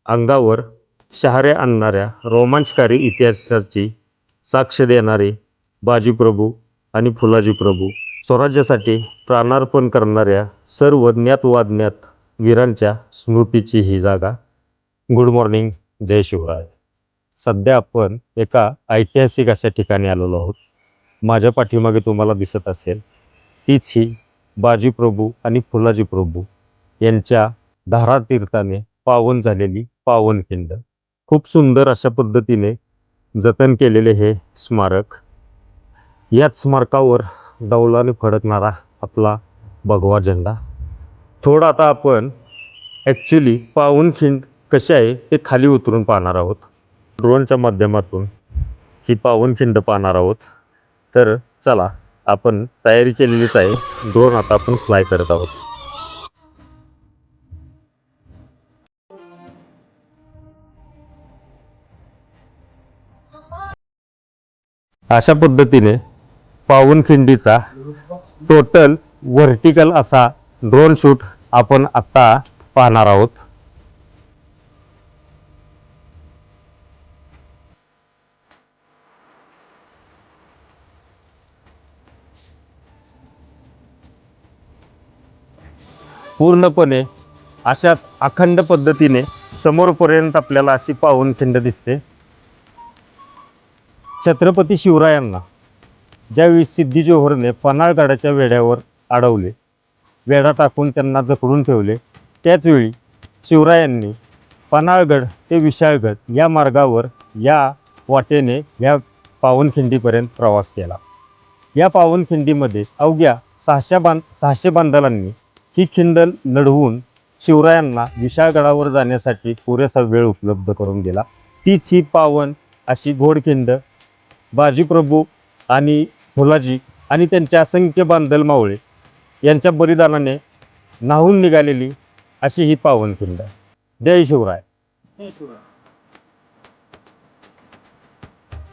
अंगावर शहारे आणणाऱ्या रोमांचकारी इतिहासाची साक्ष देणारे बाजीप्रभू आणि फुलाजी प्रभू, स्वराज्यासाठी प्राणार्पण करणाऱ्या सर्व ज्ञात वीरांच्या स्मृतीची ही जागा. गुड मॉर्निंग, जय शिवराय. सध्या आपण एका ऐतिहासिक अशा ठिकाणी आलेलो आहोत. माझ्या पाठीमागे तुम्हाला दिसत असेल तीच ही बाजीप्रभू आणि फुलाजी प्रभू यांच्या धारातीर्थाने पावन झालेली पावनखिंड. खूप सुंदर अशा पद्धतीने जतन केलेले हे स्मारक. याच स्मारकावर डौलाने फडकणारा आपला भगवा झेंडा. थोडं आता आपण ॲक्च्युली पावनखिंड कशी आहे ते खाली उतरून पाहणार आहोत. ड्रोनच्या माध्यमातून ही पावनखिंड पाहणार आहोत. तर चला, आपण तयारी केलेलीच आहे. ड्रोन आता आपण फ्लाय करत आहोत. अशा पद्धतीने पावनखिंडीचा टोटल व्हर्टिकल असा ड्रोन शूट आपण आता पाहणार आहोत. पूर्णपणे अशाच अखंड पद्धतीने समोरपर्यंत आपल्याला अशी पावनखिंड दिसते. छत्रपती शिवरायांना ज्यावेळी सिद्धी जोहरने पन्हाळगडाच्या वेढ्यावर अडवले, वेढा टाकून त्यांना जखडून ठेवले, त्याचवेळी शिवरायांनी पन्हाळगड ते विशाळगड या मार्गावर या वाटेने या पावनखिंडीपर्यंत प्रवास केला. या पावनखिंडीमध्ये अवघ्या 600 बांधलांनी ही खिंड लढवून शिवरायांना विशाळगडावर जाण्यासाठी पुरेसा वेळ उपलब्ध करून दिला. तीच ही पावन अशी घोडखिंड बाजीप्रभू आणि फुलाजी आणि त्यांच्या असंख्य बांधल मावळे यांच्या बलिदानाने न्हाऊन निघालेली अशी ही पावनखिंड. जय शिवराय.